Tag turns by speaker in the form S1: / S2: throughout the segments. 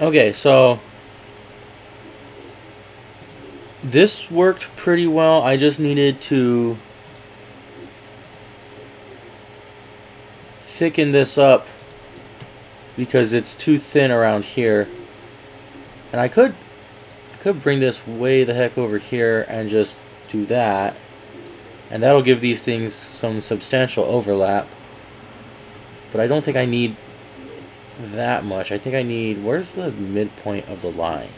S1: Okay, so this worked pretty well. I just needed to thicken this up because it's too thin around here. And I could bring this way the heck over here and just do that. And that'll give these things some substantial overlap. But I don't think I need that much. I think I need... Where's the midpoint of the line?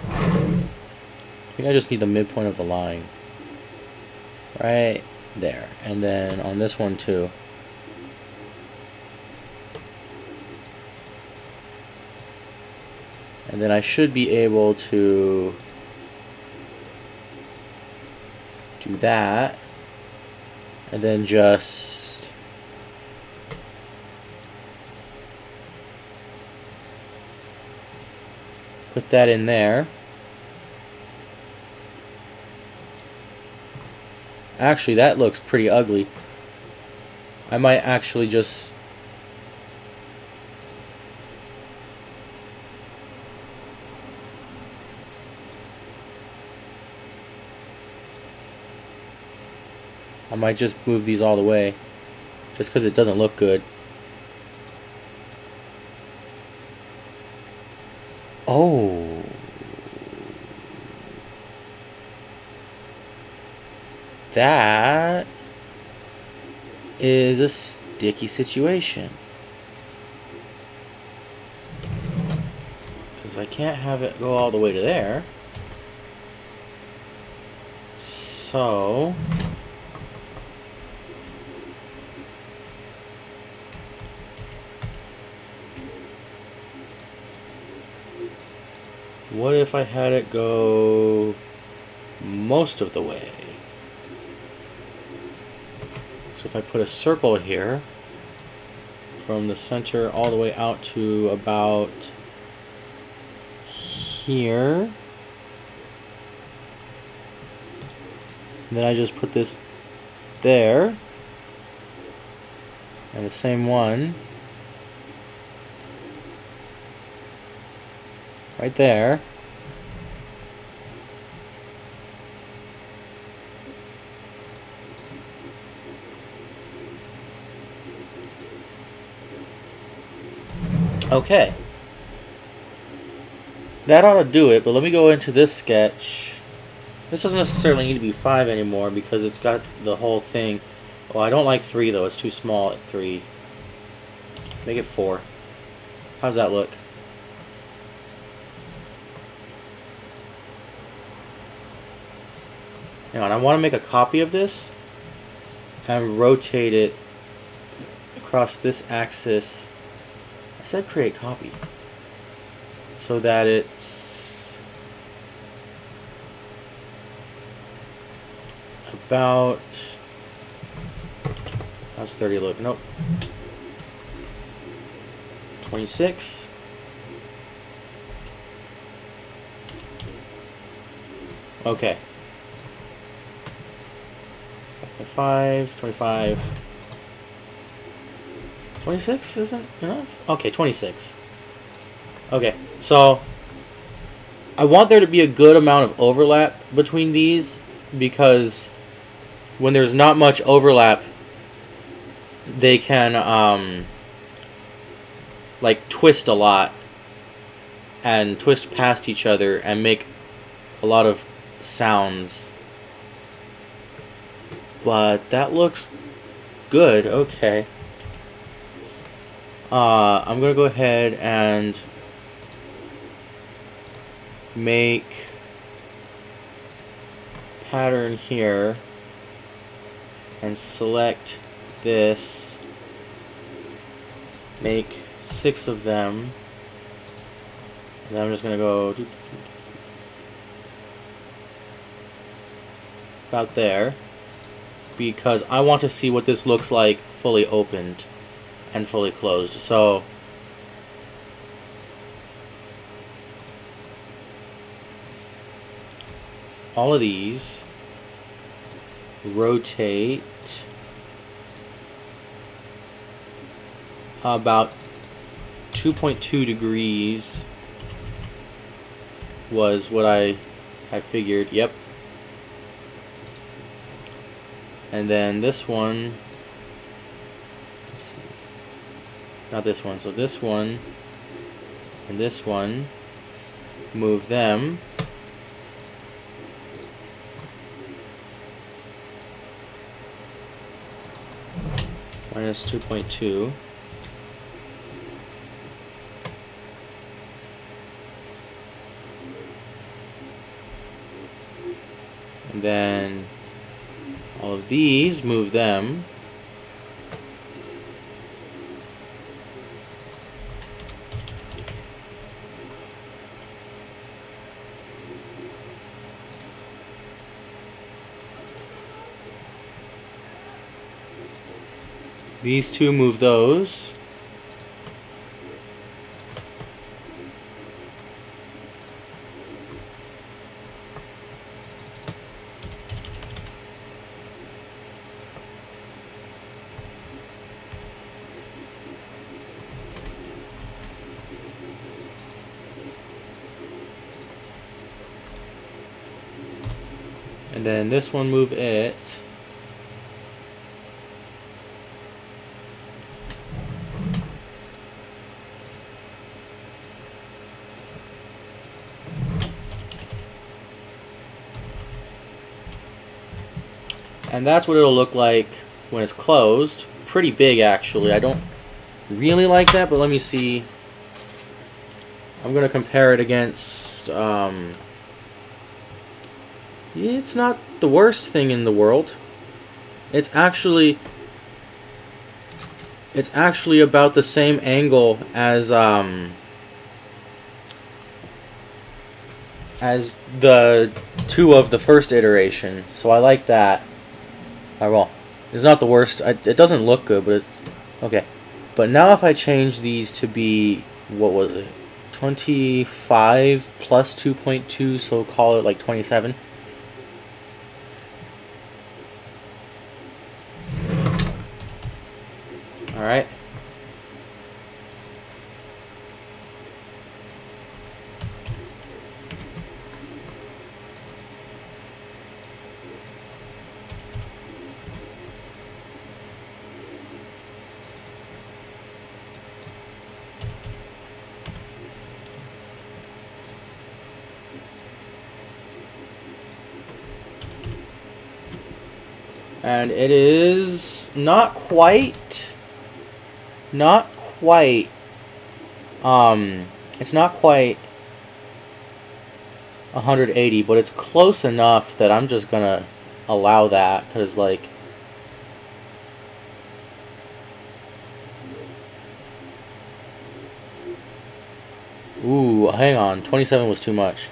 S1: I think I just need the midpoint of the line. Right there. And then on this one too. And then I should be able to do that. And then just put that in there. Actually, that looks pretty ugly. I might actually just... I might just move these all the way, just because it doesn't look good. Oh. That is a sticky situation. Because I can't have it go all the way to there. So... what if I had it go most of the way? So if I put a circle here, from the center all the way out to about here, and then I just put this there, and the same one right there. Okay. That ought to do it, but let me go into this sketch. This doesn't necessarily need to be 5 anymore because it's got the whole thing. Well, I don't like 3 though. It's too small at 3. Make it 4. How's that look? Hang on, I want to make a copy of this and rotate it across this axis. I said create copy. So that it's about... how's 30 look? Nope. 26. Okay. 5, 25. 26 isn't enough? Okay, 26. Okay, so I want there to be a good amount of overlap between these because when there's not much overlap, they can like twist a lot and twist past each other and make a lot of sounds. But that looks good. Okay. I'm gonna go ahead and make pattern here and select this. Make 6 of them. And then I'm just gonna go about there, because I want to see what this looks like fully opened and fully closed. So all of these rotate about 2.2 degrees was what I figured. Yep. And then this one, let's see, not this one, so this one and this one, move them. Minus 2.2. And then all of these, move them. These two, move those. And then this one, move it. And that's what it'll look like when it's closed. Pretty big, actually. I don't really like that, but let me see. I'm going to compare it against... it's not the worst thing in the world. It's actually about the same angle as the two of the first iteration. So I like that. Well, it's not the worst. It doesn't look good, but it's okay. But now if I change these to be, what was it? 25 plus 2.2, so call it like 27. All right. And it is not quite, it's not quite 180, but it's close enough that I'm just gonna allow that, because like, ooh, hang on, 27 was too much.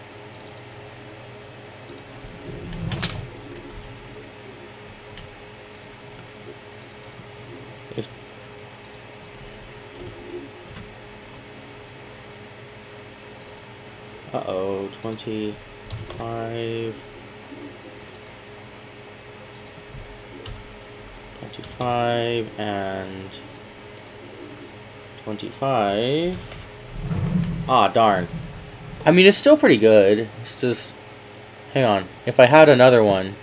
S1: Uh-oh, 25... 25 and 25. Ah, darn. I mean, it's still pretty good. It's just... hang on. If I had another one...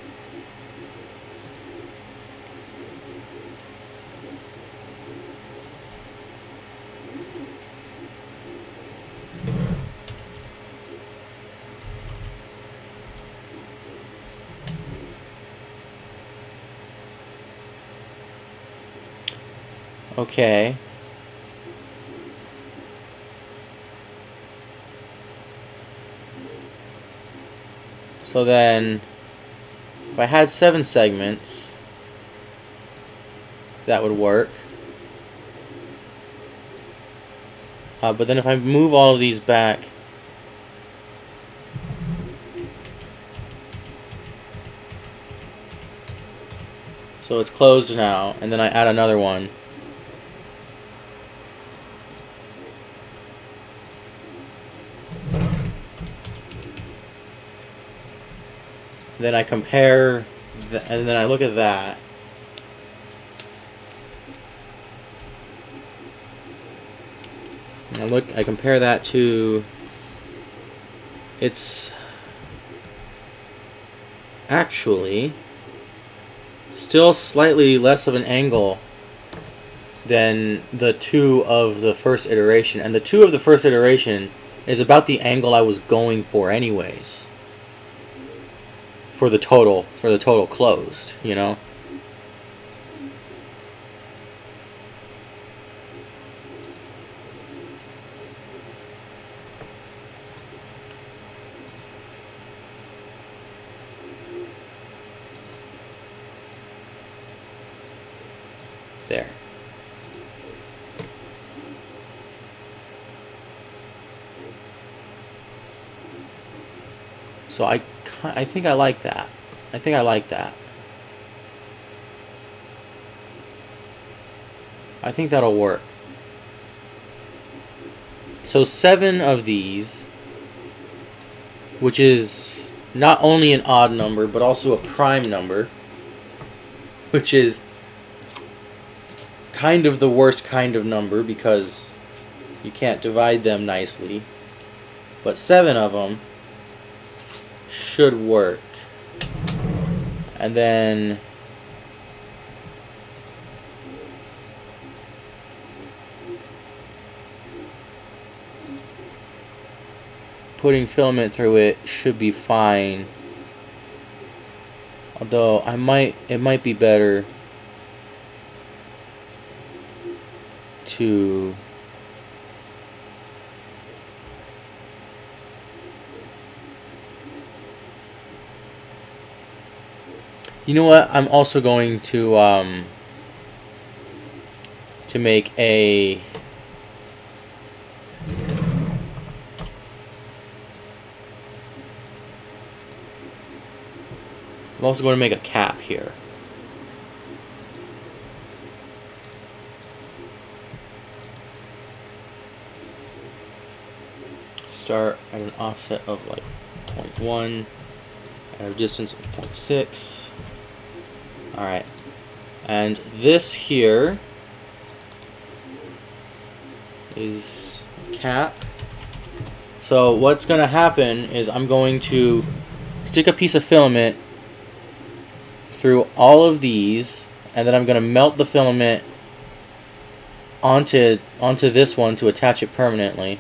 S1: Okay. So then, if I had 7 segments, that would work. But then if I move all of these back, so it's closed now, and then I add another one. Then I compare, and then I look at that. And look, I compare that to, it's actually still slightly less of an angle than the 2 of the first iteration, and the 2 of the first iteration is about the angle I was going for anyways for the total closed, you know. There. So I think I like that. I think I like that. I think that'll work. So 7 of these, which is not only an odd number, but also a prime number, which is kind of the worst kind of number because you can't divide them nicely. But 7 of them should work. And then putting filament through it should be fine. Although it might be better to you know what? I'm also going to make a I'm also going to make a cap here. Start at an offset of like 0.1 at a distance of 0.6. Alright. And this here is cap. So what's going to happen is I'm going to stick a piece of filament through all of these, and then I'm going to melt the filament onto this one to attach it permanently,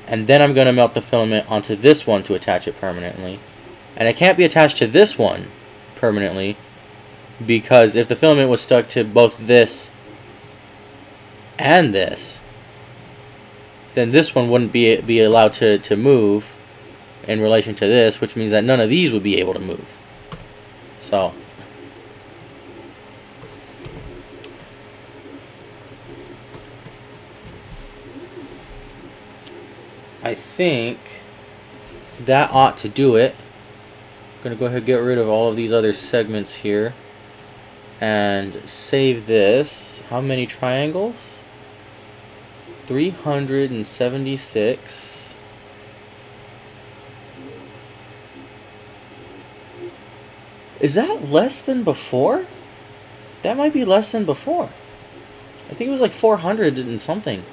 S1: and then I'm going to melt the filament onto this one to attach it permanently. And it can't be attached to this one permanently, because if the filament was stuck to both this and this, then this one wouldn't be allowed to move in relation to this, which means that none of these would be able to move. So I think that ought to do it. I'm going to go ahead and get rid of all of these other segments here and save this. How many triangles? 376. Is that less than before? That might be less than before. I think it was like 400 and something.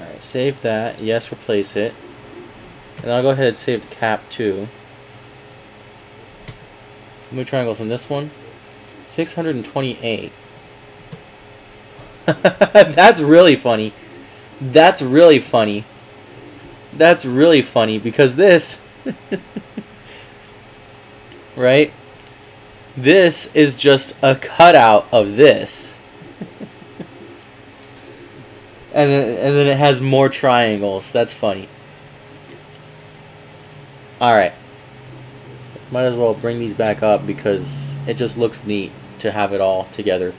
S1: Alright, save that. Yes, replace it. And I'll go ahead and save the cap too. How many triangles in this one? 628. That's really funny. That's really funny. That's really funny because this... right? This is just a cutout of this. and then it has more triangles. That's funny. Alright. Might as well bring these back up because it just looks neat to have it all together.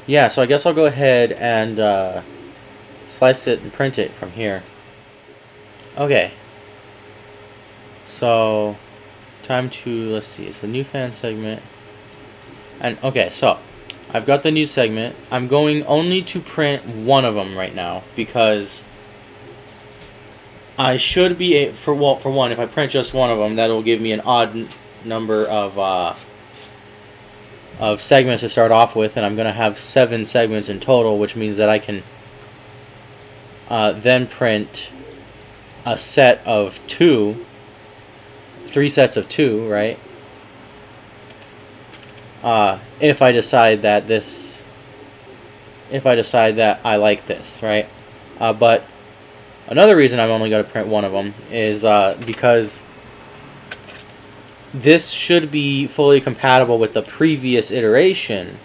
S1: Yeah, so I guess I'll go ahead and slice it and print it from here. Okay. So, time to, let's see, it's a new fan segment. And, okay, so, I've got the new segment. I'm going only to print one of them right now because I should be for one. If I print just one of them, that'll give me an odd number of segments to start off with, and I'm gonna have 7 segments in total, which means that I can then print a set of 3 sets of 2, right? If I decide that I like this, right? But another reason I'm only going to print one of them is because this should be fully compatible with the previous iteration,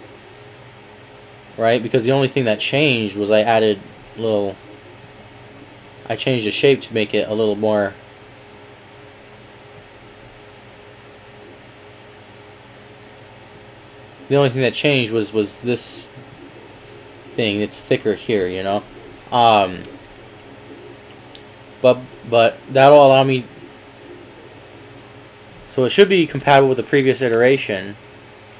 S1: right? Because the only thing that changed was I changed the shape to make it a little more. The only thing that changed was this thing. It's thicker here, you know. But that'll allow me. So it should be compatible with the previous iteration,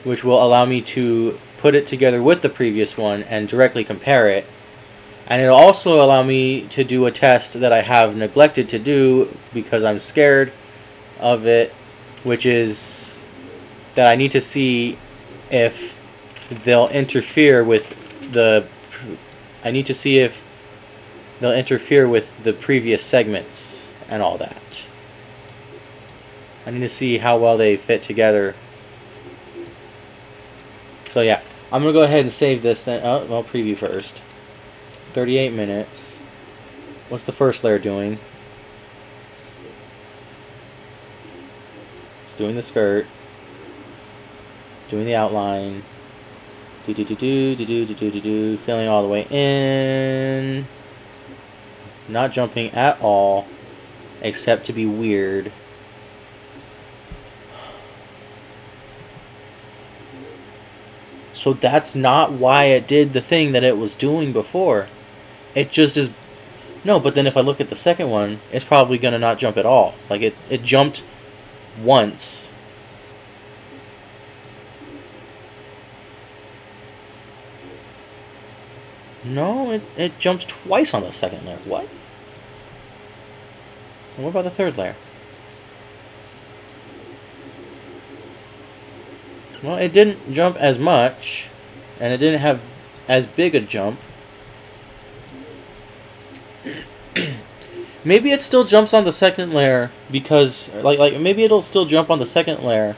S1: which will allow me to put it together with the previous one and directly compare it. And it'll also allow me to do a test that I have neglected to do because I'm scared of it, which is that I need to see if they'll interfere with the previous segments and all that. I need to see how well they fit together. So yeah, I'm gonna go ahead and save this then. Oh, well, preview first. 38 minutes. What's the first layer doing? It's doing the skirt. Doing the outline. Filling all the way in. Not jumping at all, except to be weird. So that's not why it did the thing that it was doing before. It just is. No, but then if I look at the second one, it's probably gonna not jump at all. Like it jumped once. No, it jumps twice on the second layer. What? And what about the third layer? Well, it didn't jump as much, and it didn't have as big a jump. Maybe it still jumps on the second layer because, like maybe it'll still jump on the second layer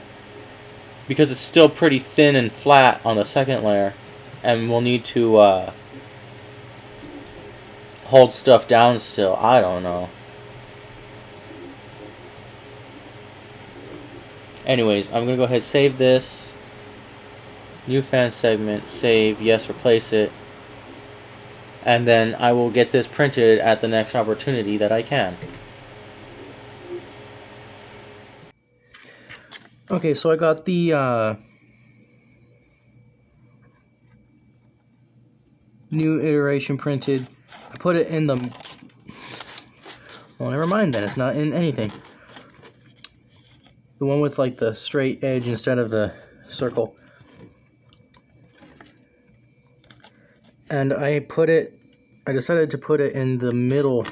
S1: because it's still pretty thin and flat on the second layer, and we'll need to hold stuff down still. I don't know. Anyways, I'm gonna go ahead and save this. New fan segment, save, yes, replace it. And then I will get this printed at the next opportunity that I can. Okay, so I got the new iteration printed. I put it in the... Well, never mind then, it's not in anything. The one with like the straight edge instead of the circle. And I decided to put it in the middle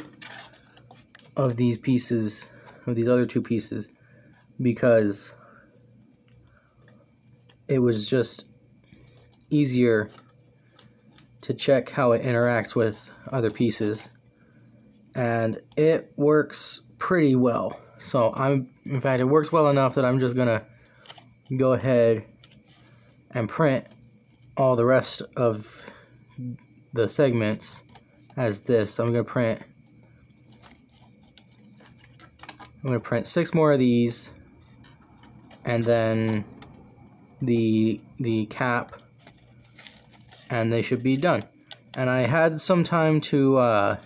S1: of these pieces, of these other 2 pieces, because it was just easier to check how it interacts with other pieces. And it works pretty well. So in fact, it works well enough that I'm just gonna go ahead and print all the rest of the segments as this. I'm gonna print 6 more of these, and then the cap, and they should be done. And I had some time to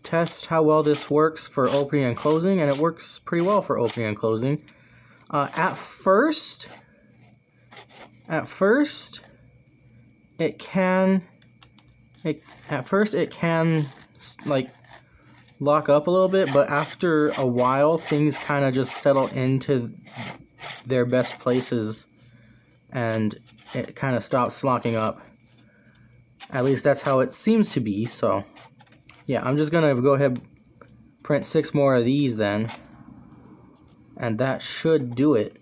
S1: test how well this works for opening and closing, and it works pretty well for opening and closing. At first it can like lock up a little bit, but after a while things kind of just settle into their best places and it kind of stops locking up. At least that's how it seems to be. So yeah, I'm just gonna go ahead and print 6 more of these then, and that should do it.